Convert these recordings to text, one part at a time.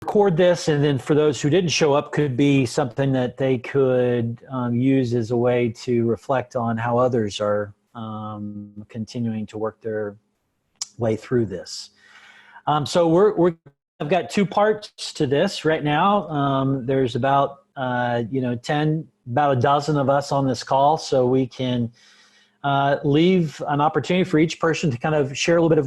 record this, and then for those who didn't show up, could be something that they could use as a way to reflect on how others are continuing to work their way through this. So I've got two parts to this right now. There's about about a dozen of us on this call, so we can leave an opportunity for each person to kind of share a little bit of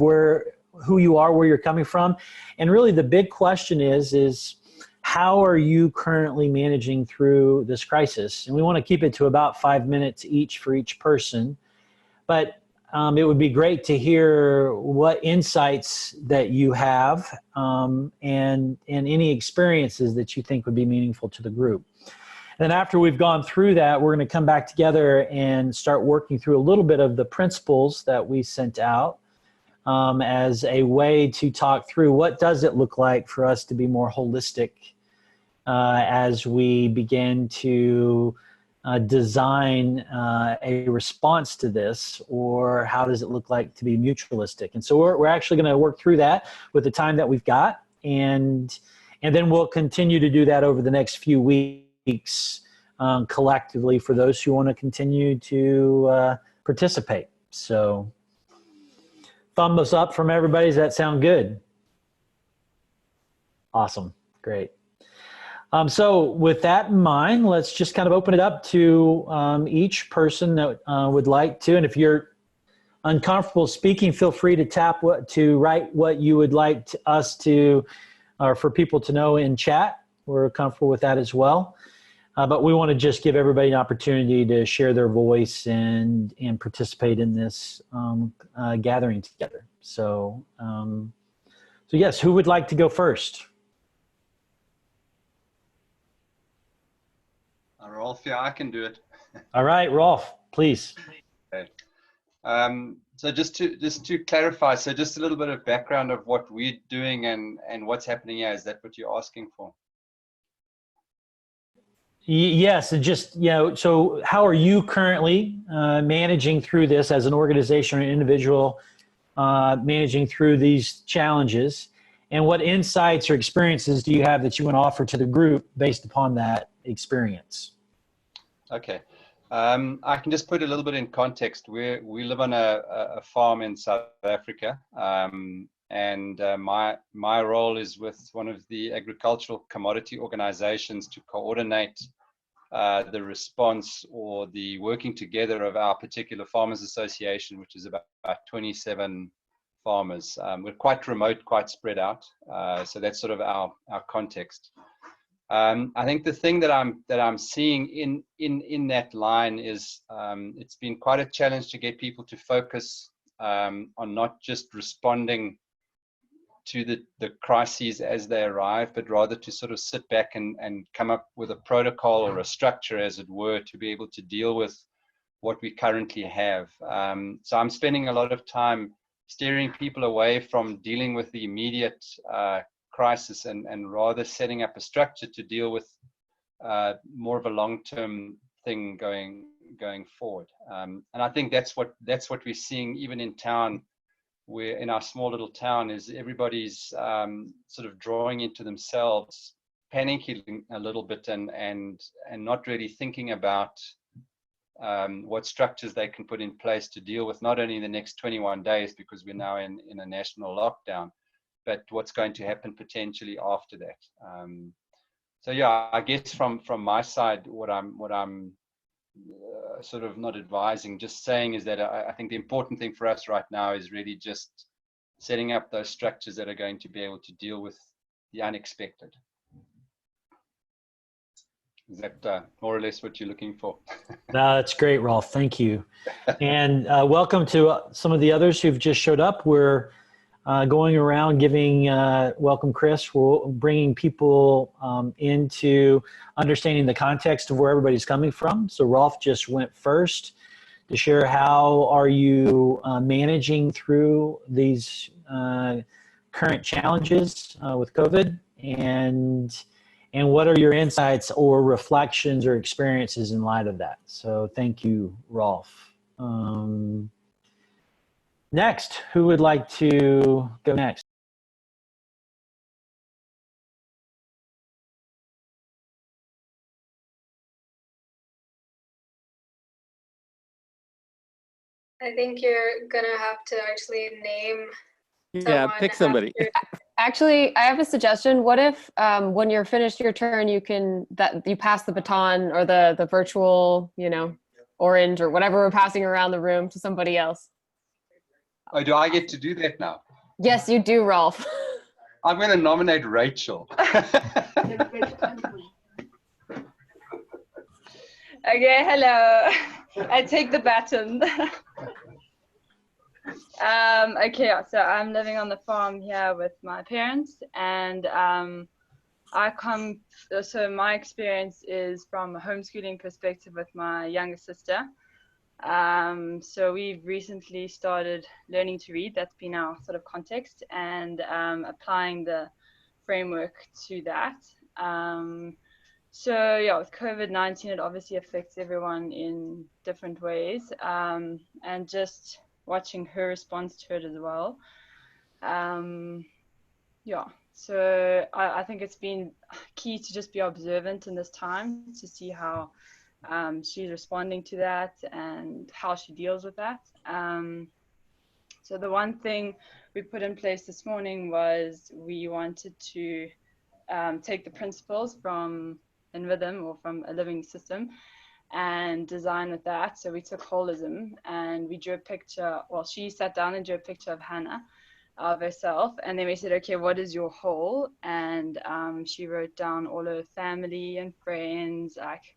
who you are, where you're coming from. And really the big question is how are you currently managing through this crisis? And we want to keep it to about 5 minutes each for each person. But it would be great to hear what insights that you have and any experiences that you think would be meaningful to the group. And then after we've gone through that, we're going to come back together and start working through a little bit of the principles that we sent out as a way to talk through what does it look like for us to be more holistic as we begin to design a response to this, or how does it look like to be mutualistic? And so we're actually going to work through that with the time that we've got, and then we'll continue to do that over the next few weeks collectively for those who want to continue to participate. So thumbs up from everybody. Does that sound good? Awesome. Great. So with that in mind, let's just kind of open it up to each person that would like to. And if you're uncomfortable speaking, feel free to write what you would like us to, or for people to know in chat. We're comfortable with that as well. But we want to just give everybody an opportunity to share their voice and participate in this gathering together. So yes, who would like to go first? Rolf, yeah, I can do it. All right, Rolf, please. Okay. So just to clarify, so just a little bit of background of what we're doing and what's happening here. Is that what you're asking for? Yes, and just, so how are you currently managing through this as an organization or an individual, managing through these challenges, and what insights or experiences do you have that you want to offer to the group based upon that experience? Okay. I can just put a little bit in context. We live on a farm in South Africa, and my role is with one of the agricultural commodity organizations to coordinate the response or the working together of our particular farmers association, which is about 27 farmers. We're quite remote, quite spread out, so that's sort of our context. I think the thing that I'm seeing in that line is it's been quite a challenge to get people to focus on not just responding to the crises as they arrive, but rather to sort of sit back and come up with a protocol or a structure, as it were, to be able to deal with what we currently have. So I'm spending a lot of time steering people away from dealing with the immediate crisis and rather setting up a structure to deal with more of a long-term thing going forward. And I think that's what we're seeing even in town. We're in our small little town, is everybody's sort of drawing into themselves, panicking a little bit, and not really thinking about what structures they can put in place to deal with not only the next 21 days, because we're now in a national lockdown, but what's going to happen potentially after that. So yeah, I guess from my side, what I'm sort of not advising, just saying, is that I think the important thing for us right now is really just setting up those structures that are going to be able to deal with the unexpected. Is that more or less what you're looking for? No, that's great, Rolf. Thank you. And welcome to some of the others who've just showed up. We're going around giving, welcome Chris, we're bringing people into understanding the context of where everybody's coming from. So Rolf just went first to share how are you managing through these current challenges with COVID, and what are your insights or reflections or experiences in light of that. So thank you, Rolf. Next, who would like to go next? I think you're gonna have to actually name Yeah, pick somebody. Actually, I have a suggestion. What if when you're finished your turn, you pass the baton or the virtual, orange or whatever we're passing around the room to somebody else? Oh, do I get to do that now? Yes, you do, Rolf. I'm going to nominate Rachel. Okay, hello. I take the baton. Okay, so I'm living on the farm here with my parents, and so my experience is from a homeschooling perspective with my younger sister. So we've recently started learning to read. That's been our sort of context, and applying the framework to that. So yeah, with COVID-19, it obviously affects everyone in different ways, and just watching her response to it as well. Yeah, so I think it's been key to just be observant in this time to see how she's responding to that and how she deals with that. So the one thing we put in place this morning was we wanted to take the principles from In Rhythm or from A Living System and design with that. So we took holism and we drew a picture. Well, she sat down and drew a picture of Hannah, of herself, and then we said, okay, what is your whole? And she wrote down all her family and friends, like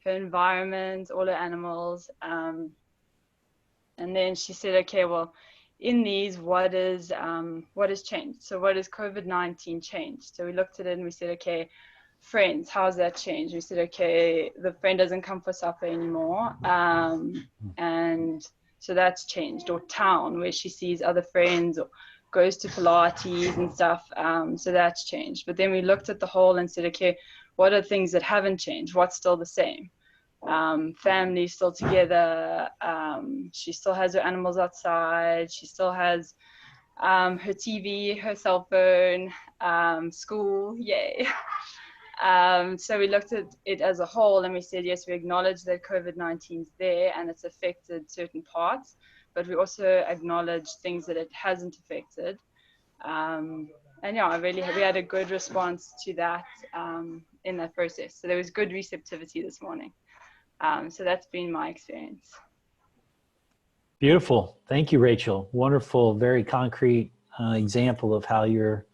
her environment, all her animals, and then she said, okay, well, in these, what has changed? So what has COVID-19 changed? So we looked at it and we said, okay, friends, how's that changed? We said, okay, the friend doesn't come for supper anymore, and so that's changed. Or town, where she sees other friends or goes to Pilates and stuff, so that's changed. But then we looked at the whole and said, okay, what are things that haven't changed? What's still the same? Family still together, she still has her animals outside, she still has her TV, her cell phone, school, yay. So we looked at it as a whole and we said, yes, we acknowledge that COVID-19 is there and it's affected certain parts, but we also acknowledge things that it hasn't affected. And yeah, we had a good response to that in that process. So there was good receptivity this morning. So that's been my experience. Beautiful. Thank you, Rachel. Wonderful, very concrete example of how you're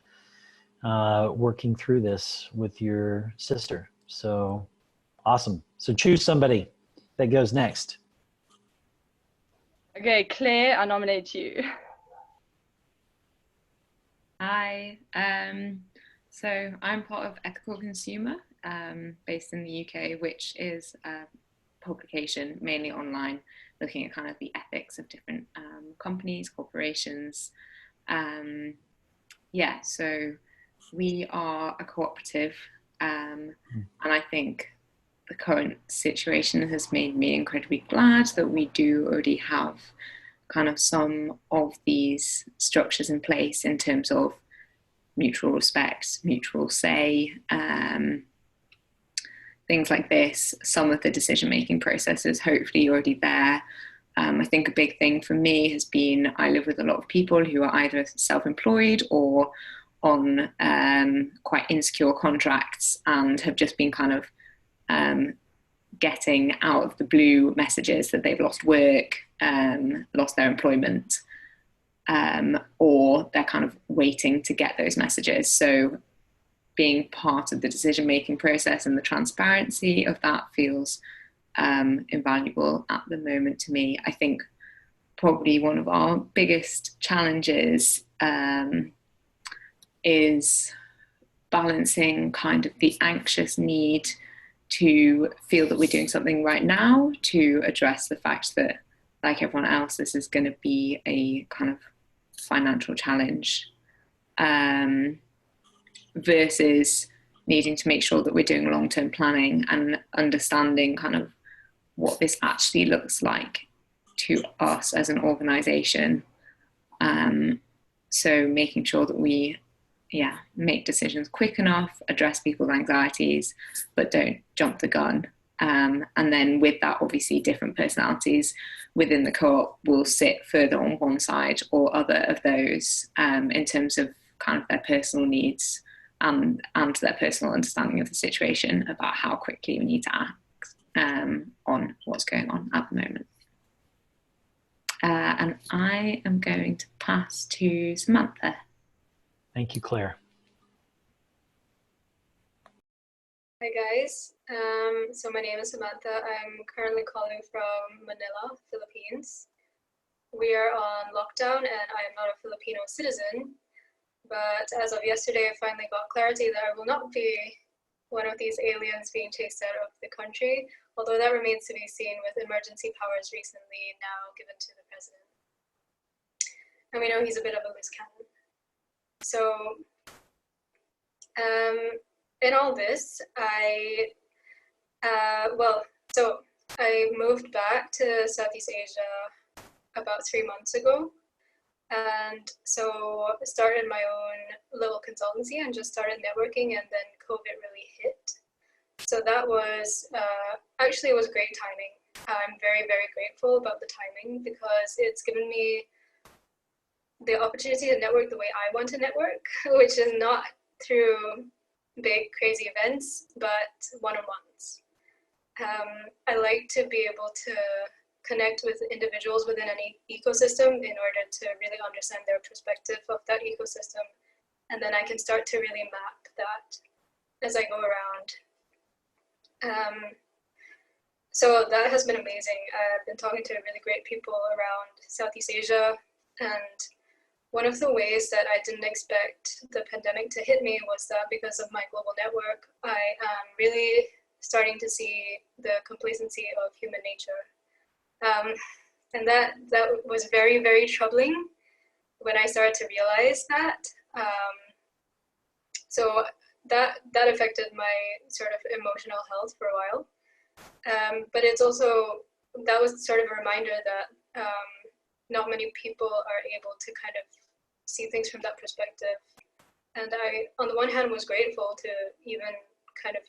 working through this with your sister. So awesome. So choose somebody that goes next. Okay, Claire, I nominate you. Hi. So I'm part of Ethical Consumer, based in the UK, which is a publication mainly online, looking at kind of the ethics of different companies, corporations. Yeah, so we are a cooperative, and I think the current situation has made me incredibly glad that we do already have kind of some of these structures in place in terms of mutual respect, mutual say, things like this. Some of the decision-making processes hopefully already there. I think a big thing for me has been I live with a lot of people who are either self-employed or on quite insecure contracts and have just been kind of getting out of the blue messages that they've lost work, lost their employment, or they're kind of waiting to get those messages. So being part of the decision-making process and the transparency of that feels invaluable at the moment to me. I think probably one of our biggest challenges is balancing kind of the anxious need to feel that we're doing something right now to address the fact that, like everyone else, this is going to be a kind of financial challenge, versus needing to make sure that we're doing long-term planning and understanding kind of what this actually looks like to us as an organization. So making sure that we make decisions quick enough, address people's anxieties, but don't jump the gun. And then with that, obviously, different personalities within the co-op will sit further on one side or other of those in terms of kind of their personal needs and their personal understanding of the situation about how quickly we need to act on what's going on at the moment. And I am going to pass to Samantha. Thank you, Claire. Hi guys, so my name is Samantha. I'm currently calling from Manila, Philippines. We are on lockdown and I am not a Filipino citizen, but as of yesterday I finally got clarity that I will not be one of these aliens being chased out of the country, although that remains to be seen with emergency powers recently now given to the president. And we know he's a bit of a loose cannon. So in all this, I moved back to Southeast Asia about 3 months ago, and so started my own little consultancy and just started networking, and then COVID really hit. So that was actually, it was great timing. I'm very, very grateful about the timing because it's given me the opportunity to network the way I want to network, which is not through big crazy events, but one-on-ones. I like to be able to connect with individuals within any ecosystem in order to really understand their perspective of that ecosystem. And then I can start to really map that as I go around. So that has been amazing. I've been talking to really great people around Southeast Asia, and one of the ways that I didn't expect the pandemic to hit me was that because of my global network, I am really starting to see the complacency of human nature. And that was very, very troubling when I started to realize that. So that affected my sort of emotional health for a while. But it's also, that was sort of a reminder that not many people are able to kind of see things from that perspective. And I, on the one hand, was grateful to even kind of,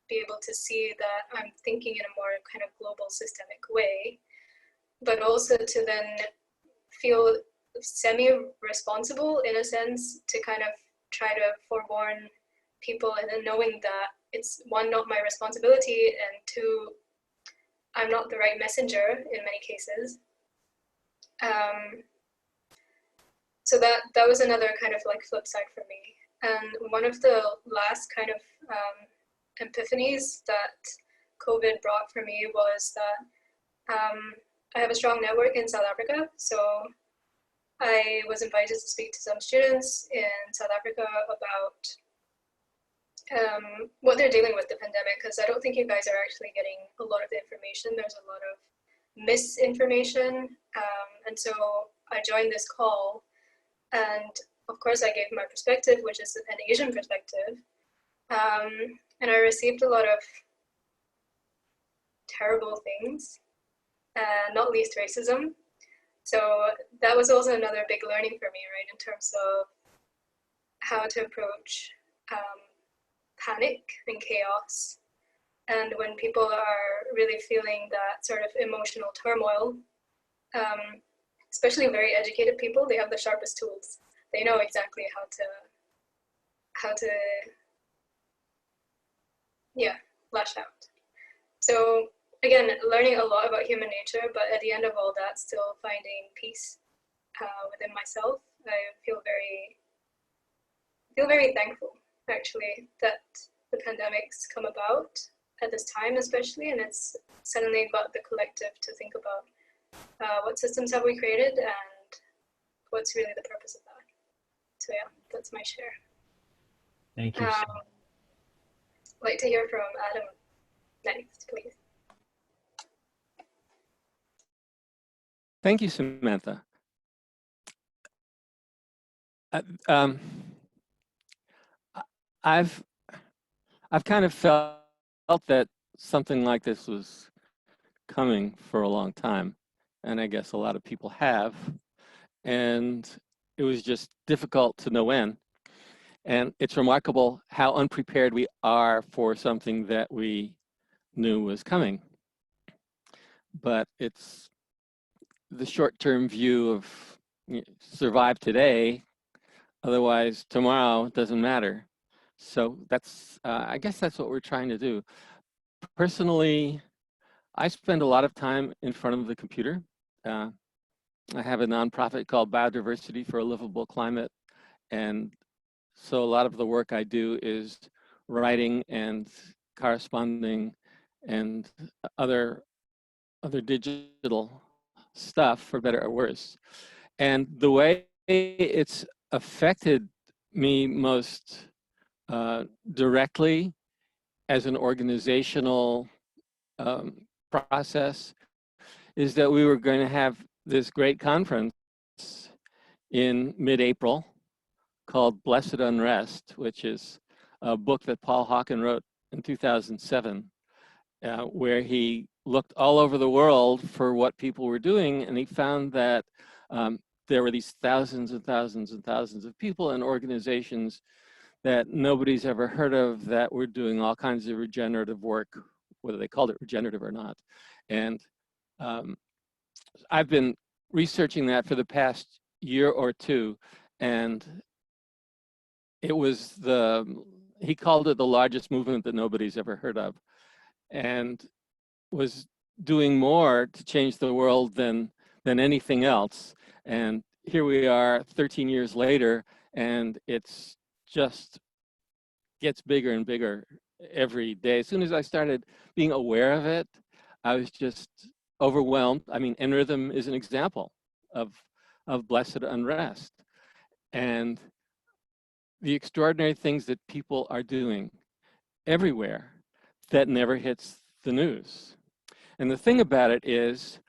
be able to see that I'm thinking in a more kind of global systemic way, but also to then feel semi-responsible in a sense to kind of try to forewarn people, and then knowing that it's one, not my responsibility, and two, I'm not the right messenger in many cases. So that was another kind of like flip side for me. And one of the last kind of epiphanies that COVID brought for me was that I have a strong network in South Africa. So I was invited to speak to some students in South Africa about what they're dealing with the pandemic, because I don't think you guys are actually getting a lot of the information. There's a lot of misinformation. And so I joined this call, and of course I gave my perspective, which is an Asian perspective. And I received a lot of terrible things, not least racism. So that was also another big learning for me, right, in terms of how to approach panic and chaos. And when people are really feeling that sort of emotional turmoil, especially very educated people, they have the sharpest tools. They know exactly how to lash out. So again, learning a lot about human nature, but at the end of all that, still finding peace within myself. I feel very thankful, actually, that the pandemic's come about at this time, especially, and it's suddenly got the collective to think about what systems have we created and what's really the purpose of that. So yeah, that's my share. Thank you. I'd like to hear from Adam next, please. Thank you, Samantha. I've kind of felt that something like this was coming for a long time, and I guess a lot of people have, and it was just difficult to know when. And it's remarkable how unprepared we are for something that we knew was coming. But it's the short-term view of survive today, otherwise tomorrow doesn't matter. So that's, I guess that's what we're trying to do. Personally, I spend a lot of time in front of the computer. I have a nonprofit called Biodiversity for a Livable Climate. And so a lot of the work I do is writing and corresponding and other digital stuff, for better or worse. And the way it's affected me most directly as an organizational process is that we were going to have this great conference in mid-April called Blessed Unrest, which is a book that Paul Hawken wrote in 2007, where he looked all over the world for what people were doing, and he found that there were these thousands and thousands and thousands of people and organizations that nobody's ever heard of that were doing all kinds of regenerative work, whether they called it regenerative or not. And I've been researching that for the past year or two, and it was he called it the largest movement that nobody's ever heard of, and was doing more to change the world than anything else. And here we are 13 years later, and it's just gets bigger and bigger every day. As soon as I started being aware of it, I was just overwhelmed. I mean, N-Rhythm is an example of blessed unrest. And the extraordinary things that people are doing everywhere that never hits the news. And the thing about it is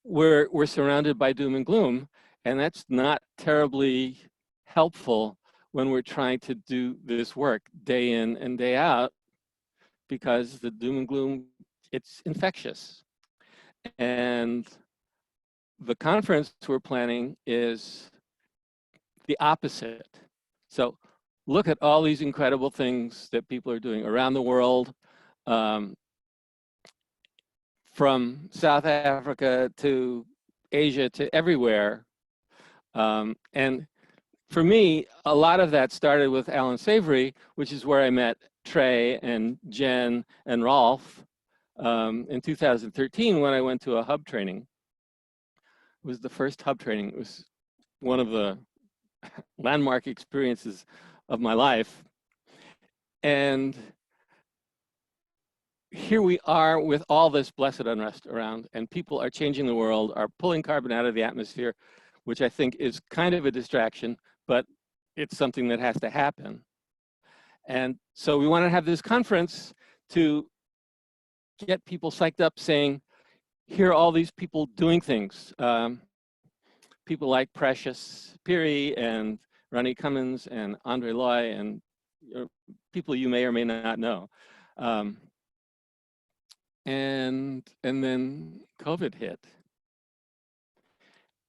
we're surrounded by doom and gloom, and that's not terribly helpful when we're trying to do this work day in and day out, because the doom and gloom, it's infectious. And the conference we're planning is the opposite. So look at all these incredible things that people are doing around the world, from South Africa to Asia to everywhere. And for me, a lot of that started with Alan Savory, which is where I met Trey and Jen and Rolf in 2013 when I went to a hub training. It was the first hub training. It was one of the landmark experiences of my life. And here we are with all this blessed unrest around, and people are changing the world, are pulling carbon out of the atmosphere, which I think is kind of a distraction, but it's something that has to happen. And so we want to have this conference to get people psyched up, saying, here are all these people doing things. People like Precious Piri and Ronnie Cummins and Andre Loy and people you may or may not know. And then COVID hit.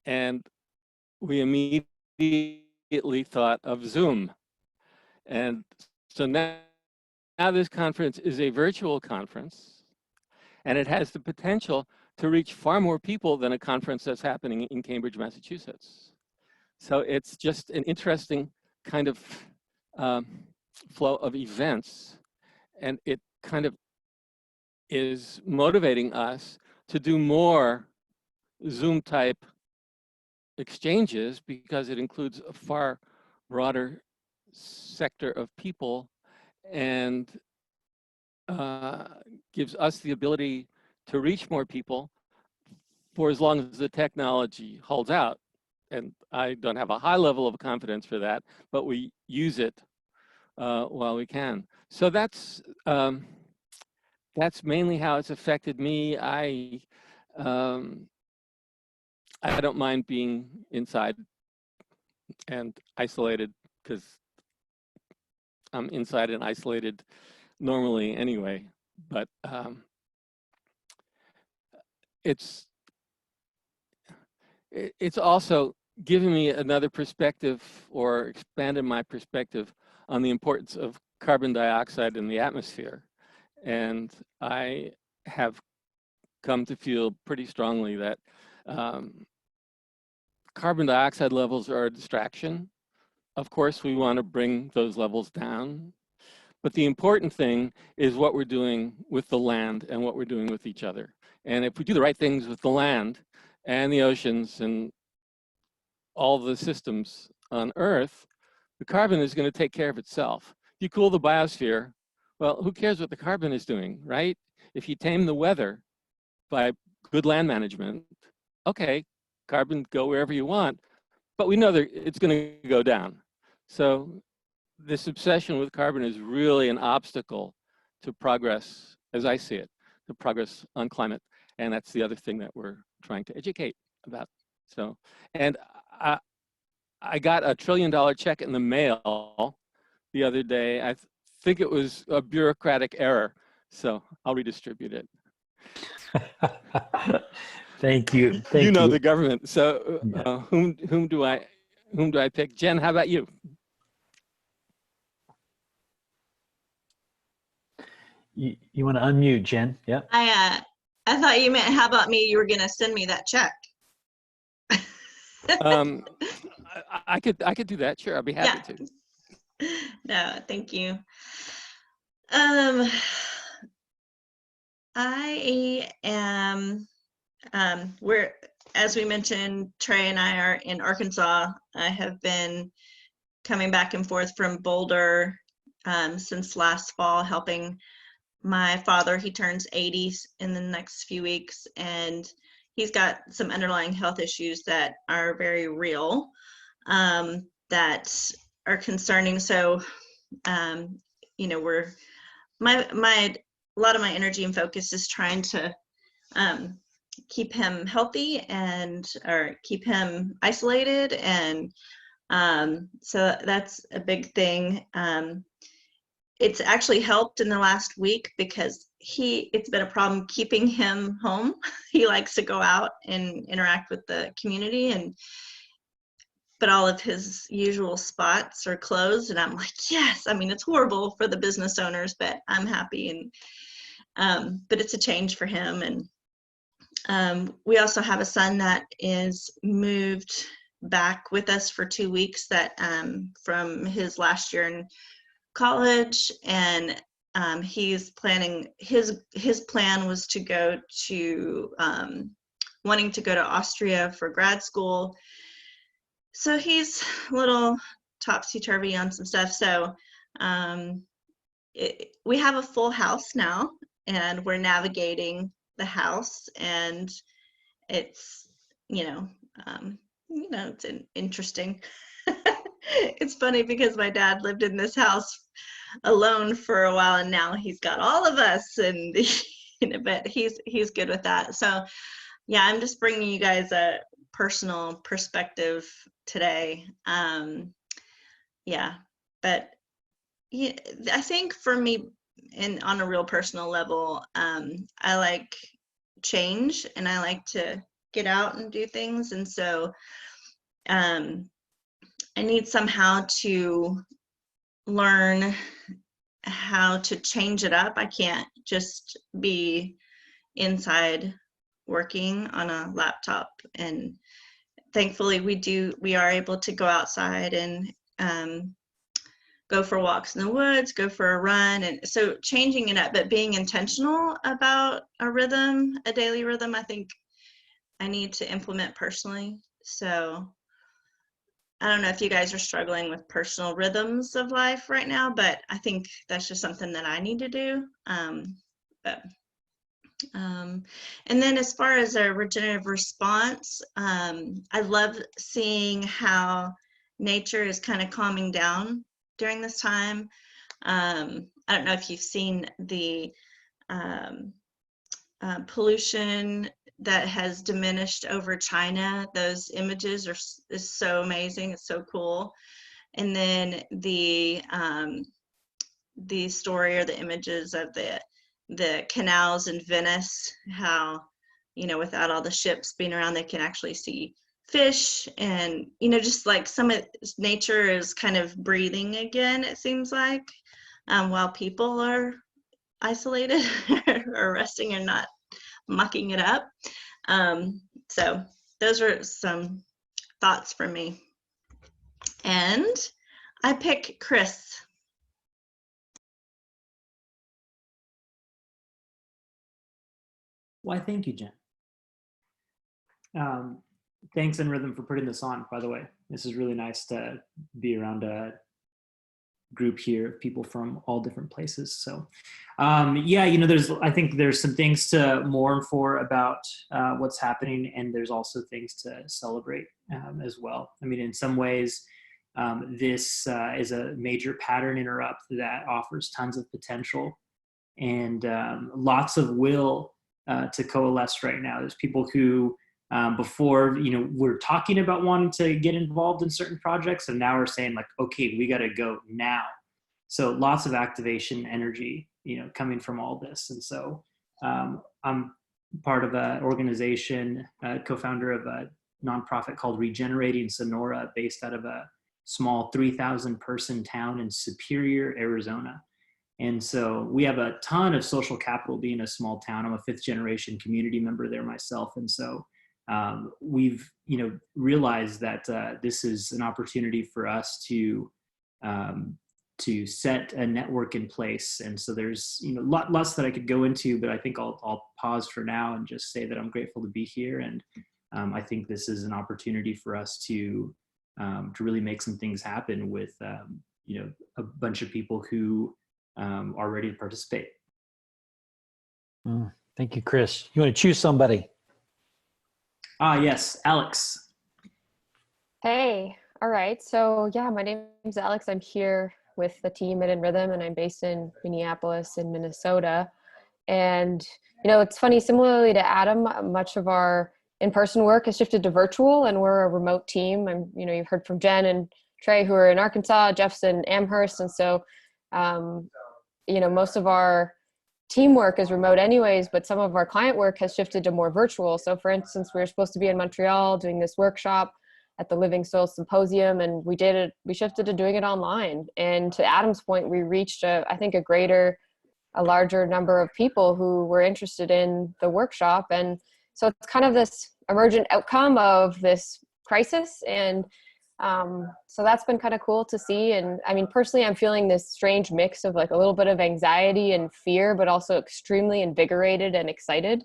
And we immediately thought of Zoom. And so now this conference is a virtual conference, and it has the potential to reach far more people than a conference that's happening in Cambridge, Massachusetts. So it's just an interesting kind of flow of events, and it kind of is motivating us to do more Zoom type exchanges, because it includes a far broader sector of people and gives us the ability to reach more people for as long as the technology holds out. And I don't have a high level of confidence for that, but we use it while we can. So that's mainly how it's affected me. I don't mind being inside and isolated, because I'm inside and isolated normally anyway. But it's also given me another perspective, or expanded my perspective on the importance of carbon dioxide in the atmosphere. And I have come to feel pretty strongly that carbon dioxide levels are a distraction. Of course, we want to bring those levels down. But the important thing is what we're doing with the land and what we're doing with each other. And if we do the right things with the land and the oceans and all the systems on Earth, the carbon is going to take care of itself. If you cool the biosphere, well, who cares what the carbon is doing, right? If you tame the weather by good land management, okay, carbon go wherever you want, but we know that it's going to go down. So this obsession with carbon is really an obstacle to progress, as I see it, to progress on climate. And that's the other thing that we're trying to educate about. So, and I got $1 trillion check in the mail the other day. I think it was a bureaucratic error, so I'll redistribute it. Thank you. Thank you know you. the government. So whom do I pick? Jen, how about you? You want to unmute, Jen? Yep. I thought you meant, how about me? You were gonna send me that check. I could do that. Sure, I'd be happy to. No, thank you. I am. We're, as we mentioned, Trey and I are in Arkansas. I have been coming back and forth from Boulder since last fall, helping my father. He turns 80 in the next few weeks, and he's got some underlying health issues that are very real, that are concerning. So, you know, a lot of my energy and focus is trying to keep him healthy or keep him isolated, and so that's a big thing. It's actually helped in the last week because it's been a problem keeping him home. He likes to go out and interact with the community, but all of his usual spots are closed, and I'm like, yes, I mean, it's horrible for the business owners, but I'm happy, and but it's a change for him. And we also have a son that is moved back with us for 2 weeks that from his last year in college, and he's planning, his plan was to go to wanting to go to Austria for grad school. So he's a little topsy-turvy on some stuff. So we have a full house now, and we're navigating the house, and it's it's interesting. It's funny because my dad lived in this house alone for a while, and now he's got all of us, and but he's good with that. So yeah, I'm just bringing you guys a personal perspective today. Yeah, but yeah, I think for me, and on a real personal level, I like change, and I like to get out and do things, and so I need somehow to learn how to change it up. I can't just be inside working on a laptop, and thankfully we are able to go outside and go for walks in the woods, go for a run, and so changing it up, but being intentional about a daily rhythm, I think I need to implement personally. So I don't know if you guys are struggling with personal rhythms of life right now, but I think that's just something that I need to do. And then as far as a regenerative response, I love seeing how nature is kind of calming down during this time. I don't know if you've seen the pollution that has diminished over China. Those images is so amazing. It's so cool. And then the story or the images of the canals in Venice, how, without all the ships being around, they can actually see fish, and, just like some of nature is kind of breathing again, it seems like, while people are isolated or resting and not mucking it up. So those were some thoughts from me. And I pick Chris. Why, thank you, Jen. Thanks in Rhythm for putting this on, by the way. This is really nice to be around a group here of people from all different places. So yeah, you know, I think there's some things to mourn for about what's happening, and there's also things to celebrate as well. I mean, in some ways, this is a major pattern interrupt that offers tons of potential and lots of will to coalesce right now. There's people who before, you know, we're talking about wanting to get involved in certain projects, and now we're saying like, okay, we got to go now. So lots of activation energy, you know, coming from all this. And so I'm part of an organization, co-founder of a nonprofit called Regenerative Sonora, based out of a small 3,000 person town in Superior, Arizona. And so we have a ton of social capital being a small town. I'm a 5th generation community member there myself. And so we've, you know, realized that this is an opportunity for us to set a network in place. And so there's, you know, lots that I could go into, but I think I'll pause for now and just say that I'm grateful to be here. And I think this is an opportunity for us to really make some things happen with, you know, a bunch of people who are ready to participate. Thank you, Chris. You want to choose somebody? Yes, Alex. Hey, all right. So yeah, my name is Alex. I'm here with the team at In Rhythm, and I'm based in Minneapolis in Minnesota. And, you know, it's funny, similarly to Adam, much of our in-person work has shifted to virtual, and we're a remote team. You know, you've heard from Jen and Trey, who are in Arkansas, Jeff's in Amherst. And so, you know, most of our teamwork is remote anyways, but some of our client work has shifted to more virtual. So for instance, we were supposed to be in Montreal doing this workshop at the Living Soul Symposium, and we shifted to doing it online. And to Adam's point, we reached I think a larger number of people who were interested in the workshop. And so it's kind of this emergent outcome of this crisis. And so that's been kind of cool to see. And I mean, personally, I'm feeling this strange mix of like a little bit of anxiety and fear, but also extremely invigorated and excited.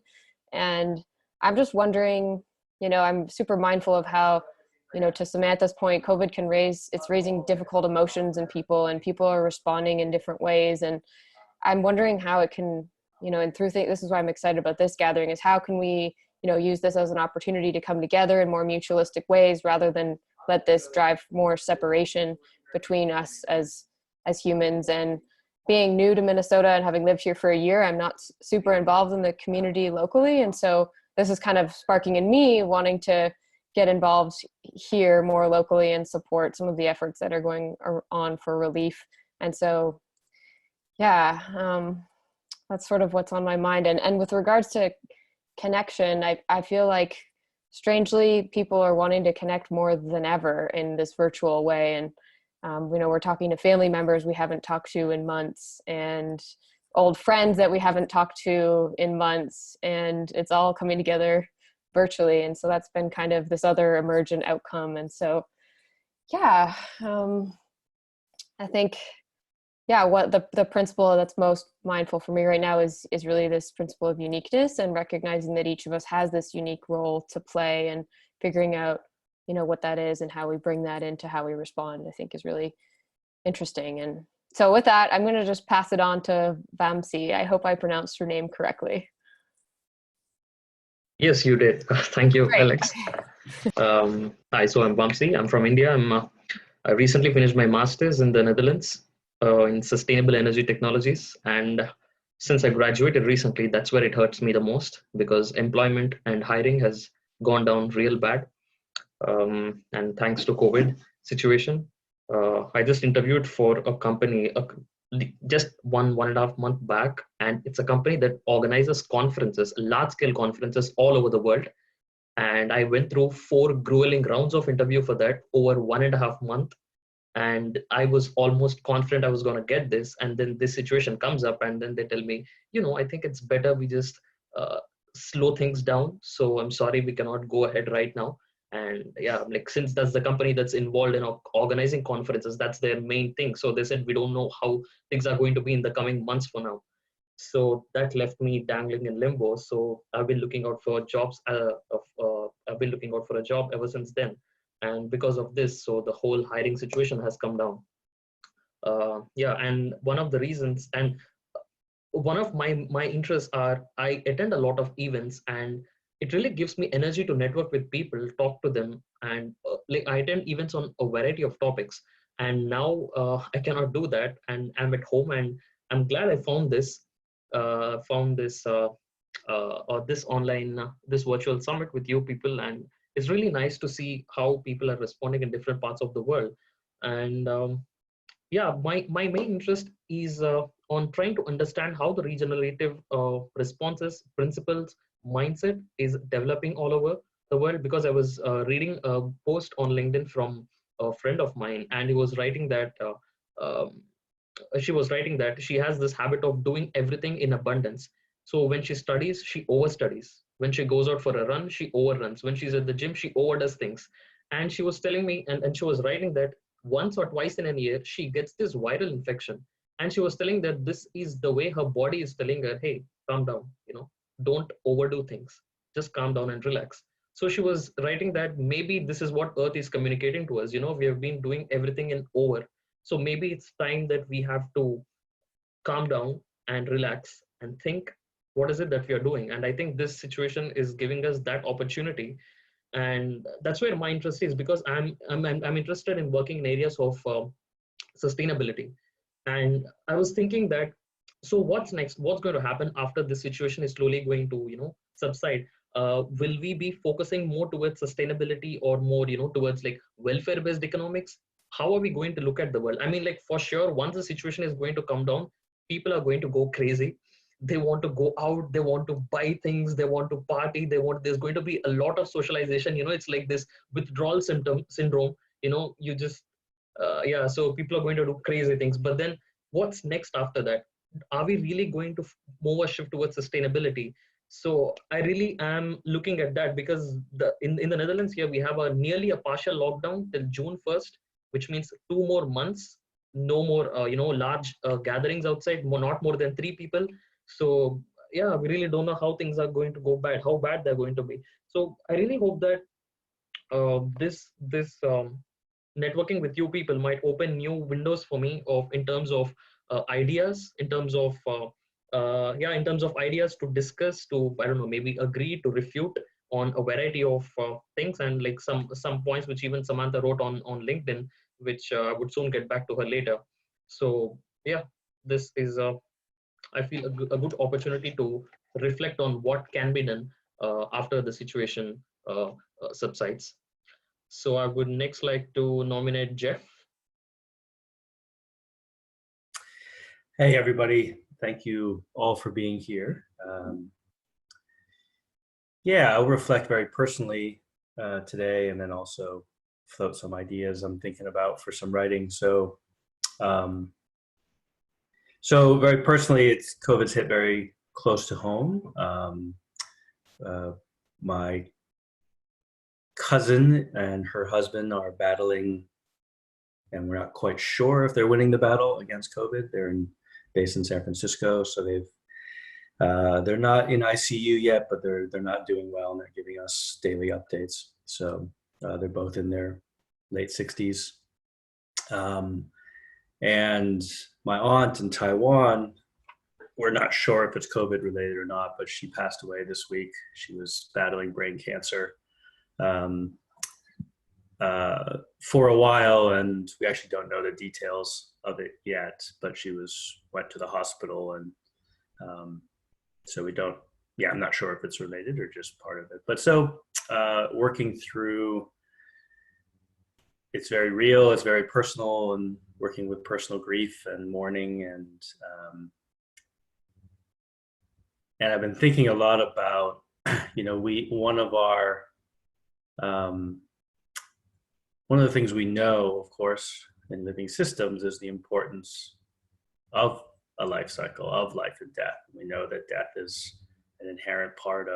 And I'm just wondering, you know, I'm super mindful of how, you know, to Samantha's point, COVID it's raising difficult emotions in people, and people are responding in different ways. And I'm wondering how it can, you know, and this is why I'm excited about this gathering, is how can we, you know, use this as an opportunity to come together in more mutualistic ways rather than let this drive more separation between us as humans. And being new to Minnesota and having lived here for a year, I'm not super involved in the community locally. And so this is kind of sparking in me wanting to get involved here more locally and support some of the efforts that are going on for relief. And so, yeah, that's sort of what's on my mind. And with regards to connection, I feel like strangely people are wanting to connect more than ever in this virtual way. And, you know, we're talking to family members we haven't talked to in months, and old friends that we haven't talked to in months, and it's all coming together virtually. And so that's been kind of this other emergent outcome. And so, yeah, I think, yeah, what the principle that's most mindful for me right now is really this principle of uniqueness, and recognizing that each of us has this unique role to play, and figuring out, you know, what that is and how we bring that into how we respond, I think is really interesting. And so with that, I'm going to just pass it on to Vamsi. I hope I pronounced her name correctly. Yes, you did. Thank you, Great. Alex. Hi, so I'm Vamsi. I'm from India. I recently finished my master's in the Netherlands in sustainable energy technologies. And since I graduated recently, that's where it hurts me the most, because employment and hiring has gone down real bad. And thanks to COVID situation, I just interviewed for a company just one and a half month back, and it's a company that organizes conferences, large scale conferences all over the world. And I went through 4 grueling rounds of interview for that over 1.5 months. and I was almost confident I was going to get this, and then this situation comes up, and then they tell me, I think it's better we just slow things down. So I'm sorry, we cannot go ahead right now. And yeah, like, since that's the company that's involved in organizing conferences, that's their main thing. So they said, we don't know how things are going to be in the coming months for now. So that left me dangling in limbo. So I've been looking out for jobs. I've been looking out for a job ever since then. And because of this, so the whole hiring situation has come down. Yeah, and one of the reasons, and one of my interests are, I attend a lot of events, and it really gives me energy to network with people, talk to them, and like, I attend events on a variety of topics. And now I cannot do that, and I'm at home, and I'm glad I found this this online this virtual summit with you people. And it's really nice to see how people are responding in different parts of the world. And yeah, my main interest is on trying to understand how the regenerative responses, principles, mindset is developing all over the world. Because I was reading a post on LinkedIn from a friend of mine, and he was writing that um, she was writing that she has this habit of doing everything in abundance. So when she studies, she overstudies. When she goes out for a run, she overruns. When she's at the gym, she overdoes things. And she was telling me, and she was writing that once or twice in a year, she gets this viral infection. And she was telling that this is the way her body is telling her, hey, calm down, don't overdo things. Just calm down and relax. So she was writing that maybe this is what Earth is communicating to us. We have been doing everything in over. So maybe it's time that we have to calm down and relax and think, what is it that we are doing? And I think this situation is giving us that opportunity. And that's where my interest is, because I'm interested in working in areas of sustainability. And I was thinking that, so what's next? What's going to happen after this situation is slowly going to subside? Will we be focusing more towards sustainability, or more towards like welfare based economics? How are we going to look at the world? I mean, like, for sure, once the situation is going to come down, people are going to go crazy. They want to go out, they want to buy things, they want to party, there's going to be a lot of socialization. It's like this withdrawal syndrome. You just yeah, so people are going to do crazy things. But then what's next after that? Are we really going to move a shift towards sustainability? So I really am looking at that, because in the Netherlands here, we have nearly a partial lockdown till June 1st, which means 2 more months, no more large gatherings outside, not more than 3 people. So yeah, we really don't know how things are going to go bad, how bad they're going to be. So I really hope that this networking with you people might open new windows for me in terms of ideas, in terms of in terms of ideas to discuss, to, I don't know, maybe agree to refute on a variety of things. And like some points which even Samantha wrote on LinkedIn, which I would soon get back to her later. So yeah, this is I feel a good opportunity to reflect on what can be done after the situation subsides. So I would next like to nominate Jeff. Hey, everybody. Thank you all for being here. Yeah, I'll reflect very personally today, and then also float some ideas I'm thinking about for some writing. So very personally, COVID's hit very close to home. My cousin and her husband are battling, and we're not quite sure if they're winning the battle against COVID. They're based in San Francisco, so they're not in ICU yet, but they're not doing well, and they're giving us daily updates. So they're both in their late 60s. And my aunt in Taiwan, we're not sure if it's COVID related or not, but she passed away this week. She was battling brain cancer for a while, and we actually don't know the details of it yet, but she went to the hospital, and so I'm not sure if it's related or just part of it. But so working through, it's very real, it's very personal, and working with personal grief and mourning, and I've been thinking a lot about, one of the things we know, of course, in living systems is the importance of a life cycle, of life and death. We know that death is an inherent part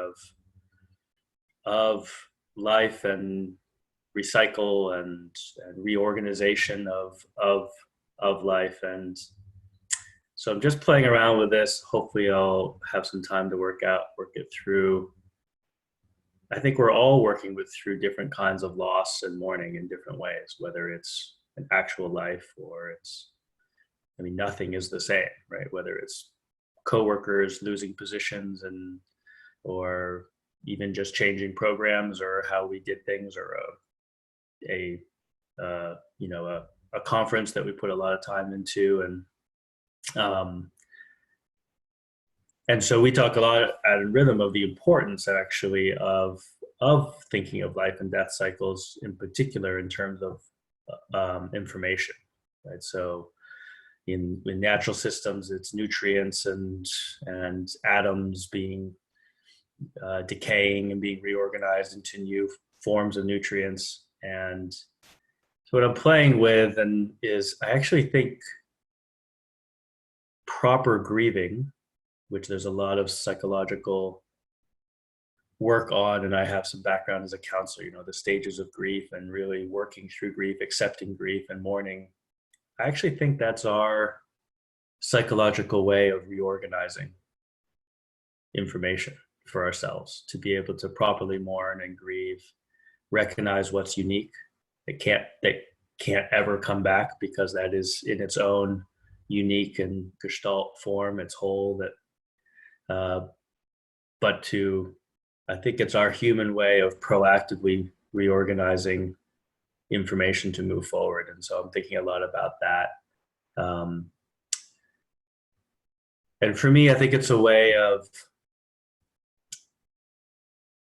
of life, and recycle and reorganization of life. And so I'm just playing around with this. Hopefully I'll have some time to work it through. I think we're all working through different kinds of loss and mourning in different ways, whether it's an actual life or nothing is the same, right? Whether it's coworkers losing positions or even just changing programs or how we did things, or a conference that we put a lot of time into. And so we talk a lot at Rhythm of the importance actually of thinking of life and death cycles, in particular in terms of information, right? So in natural systems, it's nutrients and atoms being decaying and being reorganized into new forms of nutrients. And so what I'm playing with is I actually think proper grieving, which there's a lot of psychological work on, and I have some background as a counselor, the stages of grief and really working through grief, accepting grief and mourning. I actually think that's our psychological way of reorganizing information for ourselves, to be able to properly mourn and grieve, recognize what's unique, that can't ever come back because that is in its own unique and gestalt form, it's whole. I think it's our human way of proactively reorganizing information to move forward. And so I'm thinking a lot about that. And for me, I think it's a way of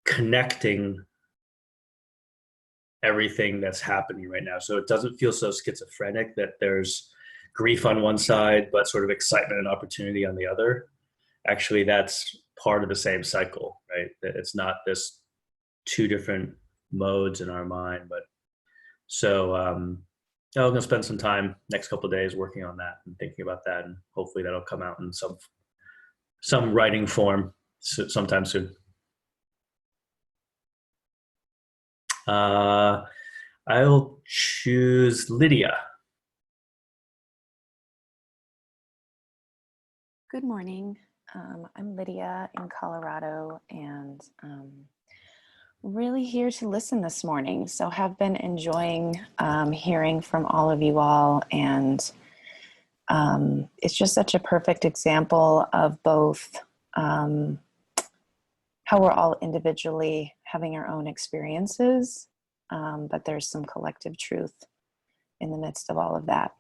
connecting everything that's happening right now. So it doesn't feel so schizophrenic that there's grief on one side, but sort of excitement and opportunity on the other. Actually, that's part of the same cycle, right? It's not this two different modes in our mind. But so I'm going to spend some time next couple of days working on that and thinking about that, and hopefully that'll come out in some writing form sometime soon. I'll choose Lydia. Good morning. I'm Lydia in Colorado, and really here to listen this morning. So have been enjoying hearing from all of you all, and it's just such a perfect example of both how we're all individually having our own experiences, but there's some collective truth in the midst of all of that.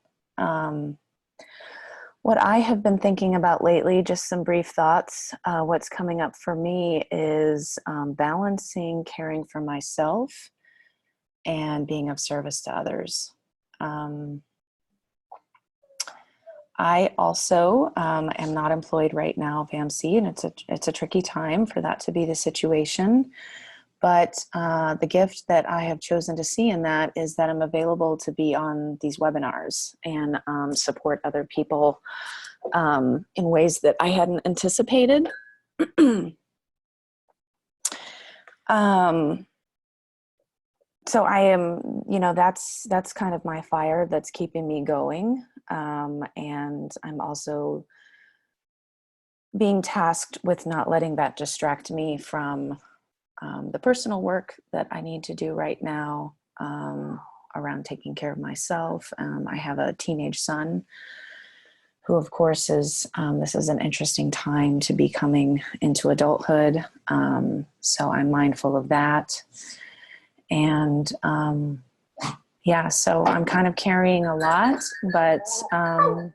What I have been thinking about lately, just some brief thoughts, what's coming up for me is balancing caring for myself and being of service to others. I also am not employed right now, VAMC, and it's a tricky time for that to be the situation. But the gift that I have chosen to see in that is that I'm available to be on these webinars and support other people in ways that I hadn't anticipated. So I am, that's kind of my fire that's keeping me going. And I'm also being tasked with not letting that distract me from the personal work that I need to do right now around taking care of myself. I have a teenage son who, of course, this is an interesting time to be coming into adulthood. So I'm mindful of that. And so I'm kind of carrying a lot, but, and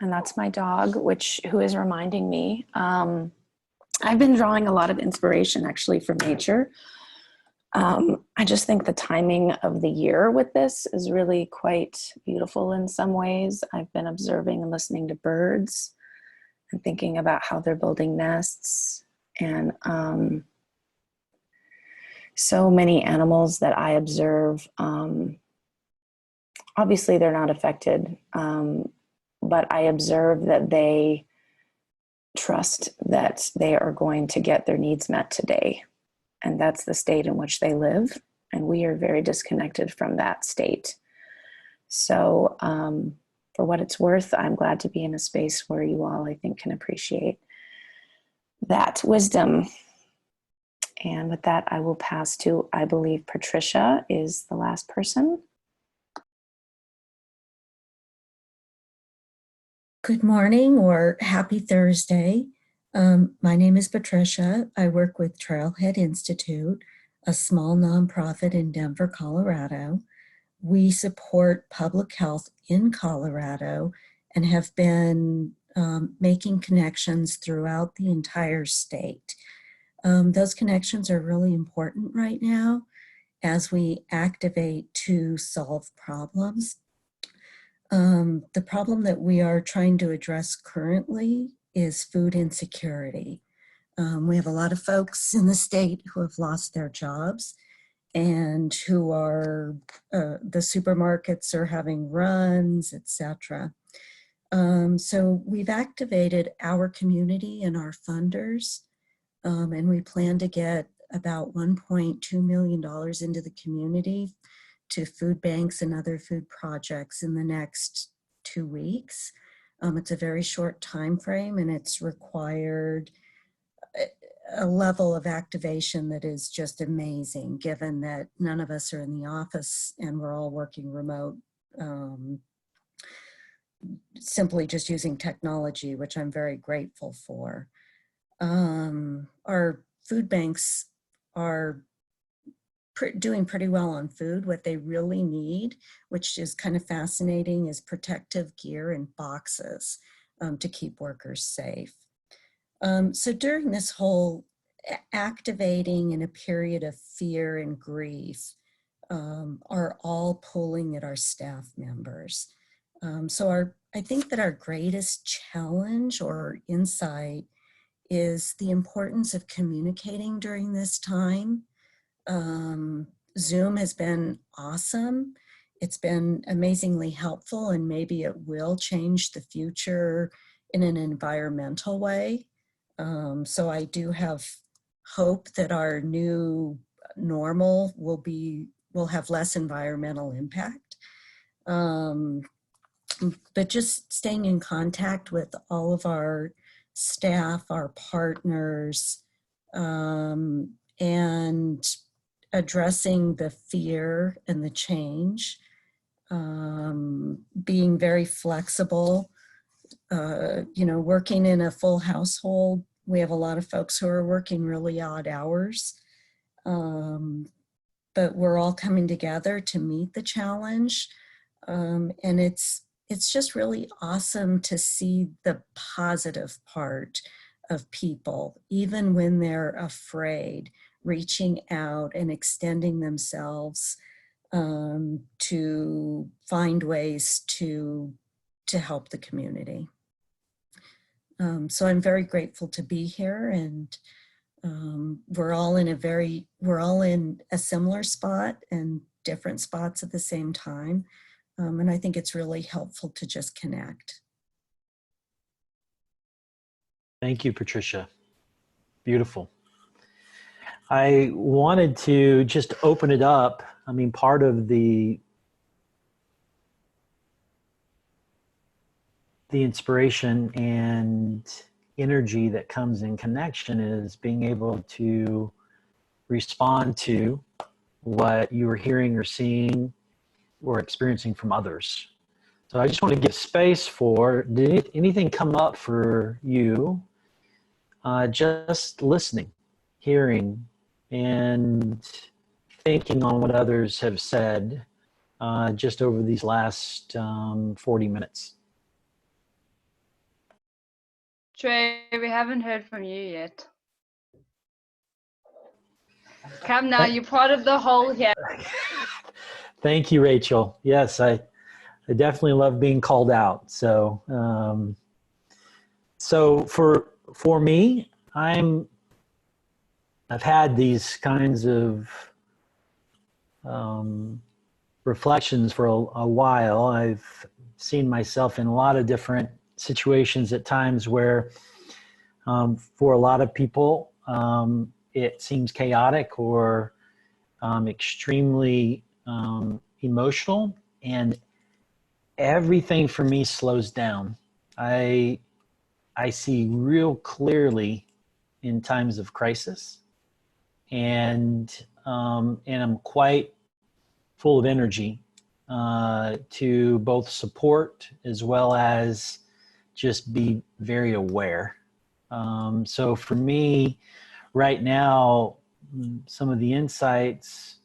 that's my dog, who is reminding me, I've been drawing a lot of inspiration actually from nature. I just think the timing of the year with this is really quite beautiful in some ways. I've been observing and listening to birds and thinking about how they're building nests, and so many animals that I observe obviously they're not affected, but I observe that they trust that they are going to get their needs met today. And that's the state in which they live. And we are very disconnected from that state. So for what it's worth, I'm glad to be in a space where you all, I think, can appreciate that wisdom. And with that, I will pass to, I believe Patricia is the last person. Good morning or happy Thursday. My name is Patricia. I work with Trailhead Institute, a small nonprofit in Denver, Colorado. We support public health in Colorado and have been making connections throughout the entire state. Those connections are really important right now as we activate to solve problems. The problem that we are trying to address currently is food insecurity. We have a lot of folks in the state who have lost their jobs and who are, the supermarkets are having runs, etc. So we've activated our community and our funders, and we plan to get about $1.2 million into the community to food banks and other food projects in the next 2 weeks. It's a very short time frame, and it's required a level of activation that is just amazing, given that none of us are in the office and we're all working remote, simply just using technology, which I'm very grateful for. Our food banks are doing pretty well on food. What they really need, which is kind of fascinating, is protective gear and boxes to keep workers safe. So during this whole activating in a period of fear and grief are all pulling at our staff members. So I think that our greatest challenge or insight is the importance of communicating during this time. Zoom has been awesome. It's been amazingly helpful, and maybe it will change the future in an environmental way. So I do have hope that our new normal will have less environmental impact. But just staying in contact with all of our staff, our partners, and addressing the fear and the change, being very flexible, working in a full household. We have a lot of folks who are working really odd hours, but we're all coming together to meet the challenge. And it's just really awesome to see the positive part of people, even when they're afraid, reaching out and extending themselves to find ways to help the community. So I'm very grateful to be here, and we're all in a similar spot and different spots at the same time. And I think it's really helpful to just connect. Thank you, Patricia. Beautiful. I wanted to just open it up. I mean, part of the inspiration and energy that comes in connection is being able to respond to what you are hearing or seeing or experiencing from others. So I just want to give space for, did anything come up for you? Just listening, hearing, and thinking on what others have said just over these last 40 minutes. Trey, we haven't heard from you yet. Come now, you're part of the whole here. Thank you, Rachel. Yes, I definitely love being called out. So, so for me, I've had these kinds of reflections for a while. I've seen myself in a lot of different situations at times where for a lot of people, it seems chaotic or extremely emotional, and everything for me slows down. I see real clearly in times of crisis, and I'm quite full of energy to both support as well as just be very aware. So for me, right now, some of the insights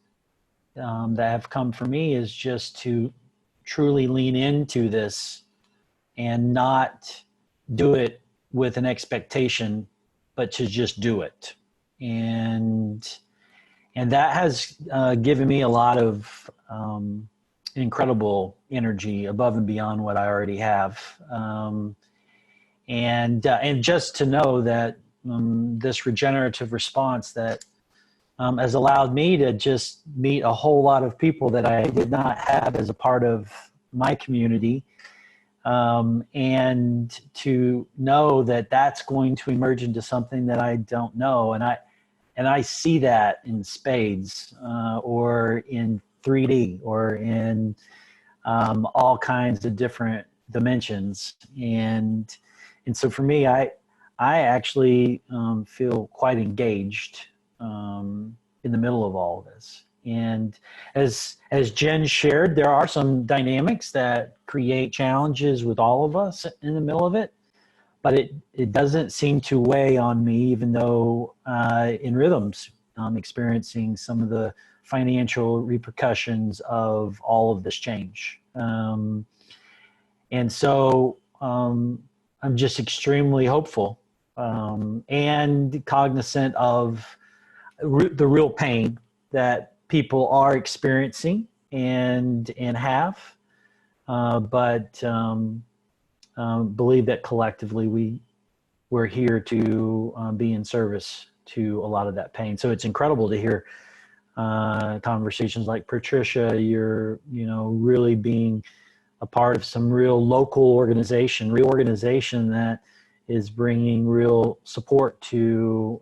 that have come for me is just to truly lean into this and not do it with an expectation, but to just do it. And that has given me a lot of incredible energy above and beyond what I already have. And just to know that this regenerative response that has allowed me to just meet a whole lot of people that I did not have as a part of my community, and to know that that's going to emerge into something that I don't know. And I see that in spades, or in 3D, or in all kinds of different dimensions. And so for me, I actually feel quite engaged in the middle of all of this. And as Jen shared, there are some dynamics that create challenges with all of us in the middle of it, but it doesn't seem to weigh on me, even though in Rhythms, I'm experiencing some of the financial repercussions of all of this change. And so I'm just extremely hopeful and cognizant of the real pain that people are experiencing and have, but believe that collectively we're here to be in service to a lot of that pain. So it's incredible to hear conversations like Patricia. You're really being a part of some real local reorganization that is bringing real support to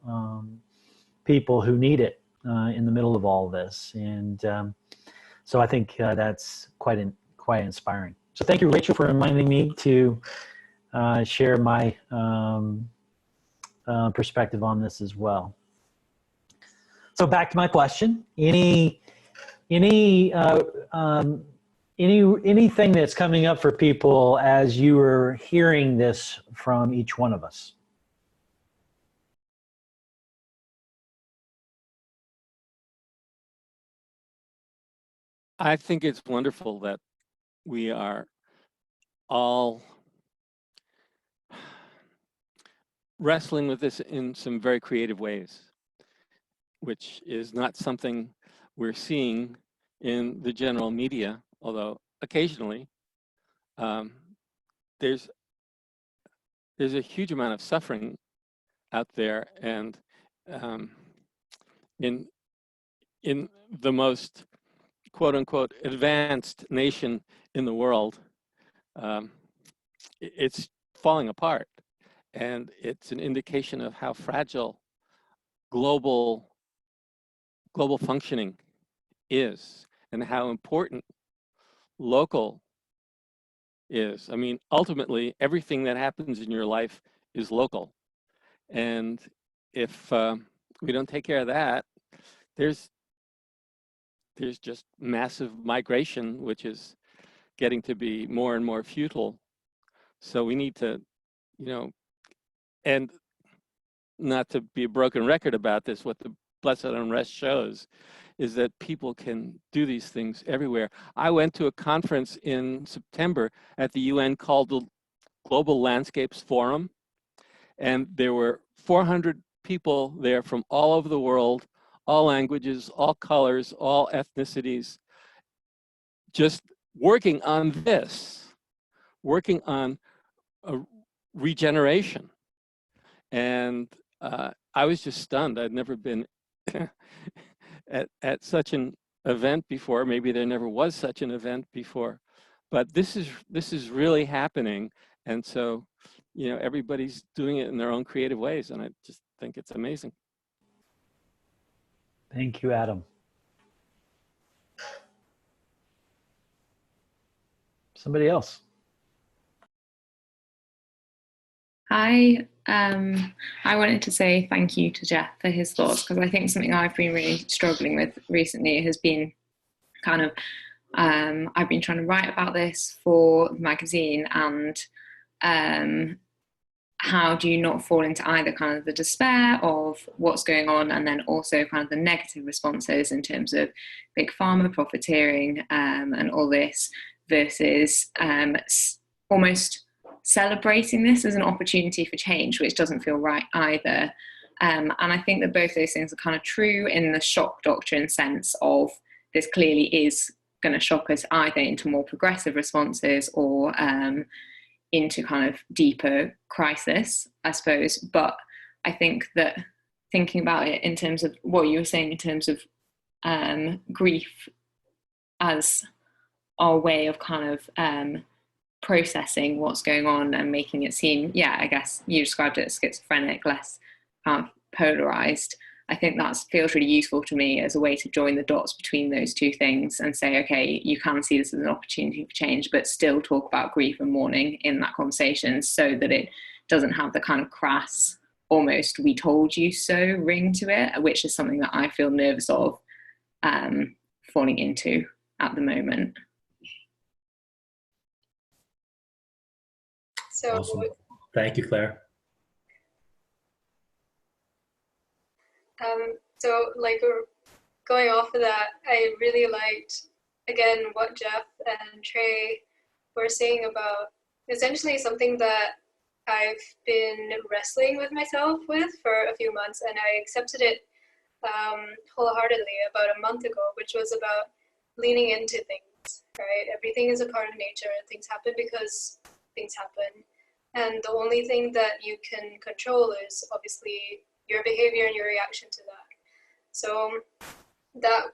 people who need it in the middle of all of this. And so I think that's quite inspiring. So thank you, Rachel, for reminding me to share my perspective on this as well. So back to my question: anything that's coming up for people as you were hearing this from each one of us? I think it's wonderful that we are all wrestling with this in some very creative ways, which is not something we're seeing in the general media, although occasionally there's a huge amount of suffering out there, and in the most quote unquote advanced nation in the world, it's falling apart, and it's an indication of how fragile global functioning is, and how important local is. I mean, ultimately, everything that happens in your life is local. And if we don't take care of that, there's just massive migration, which is getting to be more and more futile. So we need to, and not to be a broken record about this, what the Blessed Unrest shows is that people can do these things everywhere. I went to a conference in September at the UN called the Global Landscapes Forum, and there were 400 people there from all over the world, all languages, all colors, all ethnicities, just working on this, working on a regeneration. And I was just stunned. I'd never been at such an event before. Maybe there never was such an event before, but this is really happening. And so, you know, everybody's doing it in their own creative ways. And I just think it's amazing. Thank you, Adam. Somebody else. I wanted to say thank you to Jeff for his thoughts, because I think something I've been really struggling with recently has been kind of, I've been trying to write about this for the magazine, and how do you not fall into either kind of the despair of what's going on, and then also kind of the negative responses in terms of big pharma profiteering and all this, versus almost celebrating this as an opportunity for change, which doesn't feel right either. And I think that both those things are kind of true in the shock doctrine sense of this clearly is going to shock us either into more progressive responses or into kind of deeper crisis, I suppose. But I think that thinking about it in terms of what you were saying in terms of grief as our way of kind of processing what's going on and making it seem, yeah, I guess you described it as schizophrenic, less polarized. I think that feels really useful to me as a way to join the dots between those two things and say, okay, you can see this as an opportunity for change, but still talk about grief and mourning in that conversation so that it doesn't have the kind of crass, almost "we told you so" ring to it, which is something that I feel nervous of falling into at the moment. So, awesome. Thank you, Claire. so like going off of that, I really liked, again, what Jeff and Trey were saying about essentially something that I've been wrestling with myself with for a few months, and I accepted it wholeheartedly about a month ago, which was about leaning into things, right? Everything is a part of nature. Things happen because things happen. And the only thing that you can control is obviously your behavior and your reaction to that. So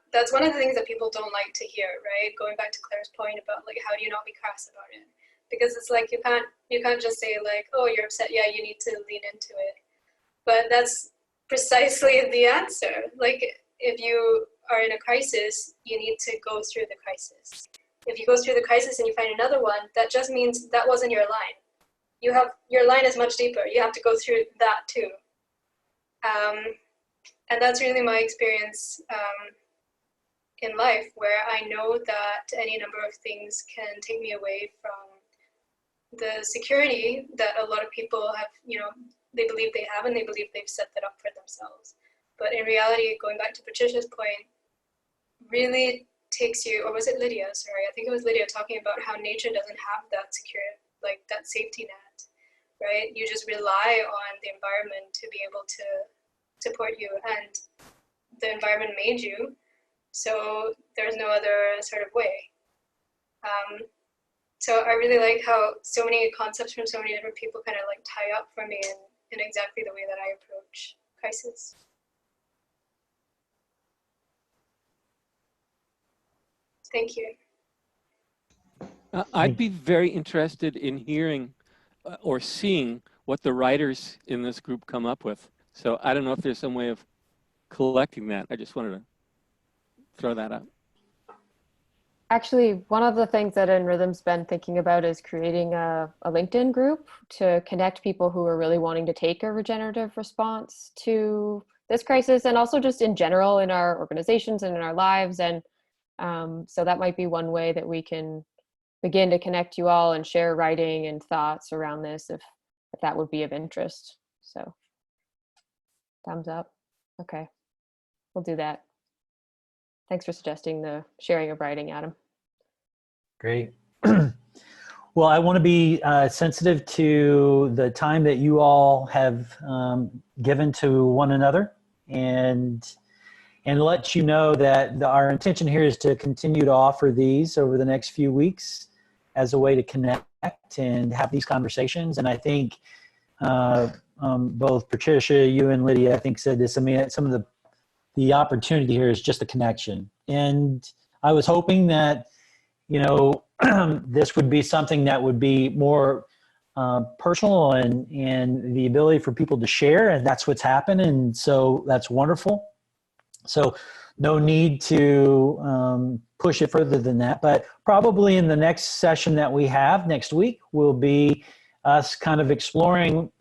that's one of the things that people don't like to hear, right? Going back to Claire's point about like, how do you not be crass about it? Because it's like, you can't just say like, oh, you're upset. Yeah, you need to lean into it. But that's precisely the answer. Like, if you are in a crisis, you need to go through the crisis. If you go through the crisis and you find another one, that just means that wasn't your line. Your line is much deeper. You have to go through that too. And that's really my experience in life, where I know that any number of things can take me away from the security that a lot of people have, they believe they have, and they believe they've set that up for themselves. But in reality, going back to Patricia's point, really takes you, or was it Lydia? Sorry, I think it was Lydia talking about how nature doesn't have that security, like that safety net, right? You just rely on the environment to be able to support you, and the environment made you, so there's no other sort of way. So I really like how so many concepts from so many different people kind of like tie up for me in exactly the way that I approach crisis. Thank you. I'd be very interested in hearing or seeing what the writers in this group come up with. So I don't know if there's some way of collecting that. I just wanted to throw that out. Actually, one of the things that In Rhythm's been thinking about is creating a LinkedIn group to connect people who are really wanting to take a regenerative response to this crisis, and also just in general in our organizations and in our lives. And so that might be one way that we can begin to connect you all and share writing and thoughts around this, if that would be of interest. So thumbs up. Okay, we'll do that. Thanks for suggesting the sharing of writing, Adam. Great. Well, I want to be sensitive to the time that you all have given to one another, and let you know that our intention here is to continue to offer these over the next few weeks as a way to connect and have these conversations. And I think both Patricia, you and Lydia, I think said this. I mean, some of the opportunity here is just a connection and I was hoping that, this would be something that would be more personal and the ability for people to share, and that's what's happened. And so that's wonderful. So no need to push it further than that, but probably in the next session that we have next week will be us kind of exploring.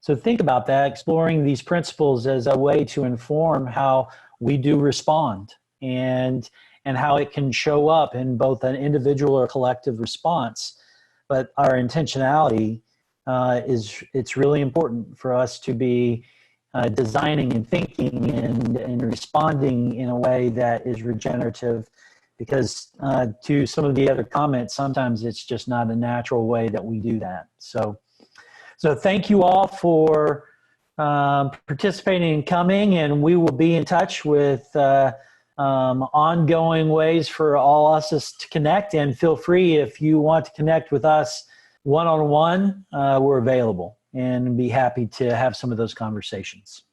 So think about that, exploring these principles as a way to inform how we do respond and how it can show up in both an individual or collective response. But our intentionality it's really important for us to be designing and thinking and responding in a way that is regenerative, because to some of the other comments, sometimes it's just not a natural way that we do that. So thank you all for participating and coming, and we will be in touch with ongoing ways for all us to connect. And feel free, if you want to connect with us one-on-one, we're available and be happy to have some of those conversations.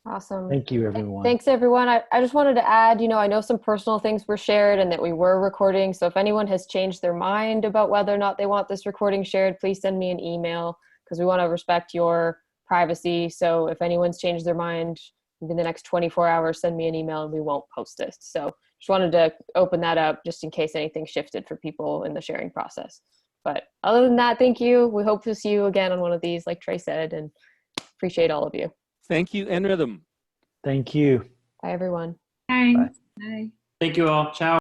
Awesome. Thank you, everyone. Thanks, everyone. I just wanted to add, I know some personal things were shared and that we were recording. So if anyone has changed their mind about whether or not they want this recording shared, please send me an email, because we want to respect your privacy. So if anyone's changed their mind in the next 24 hours, send me an email and we won't post this. So just wanted to open that up just in case anything shifted for people in the sharing process. But other than that, thank you. We hope to see you again on one of these, like Trey said, and appreciate all of you. Thank you, N-Rhythm. Thank you. Bye, everyone. Thanks. Bye. Bye. Thank you all. Ciao.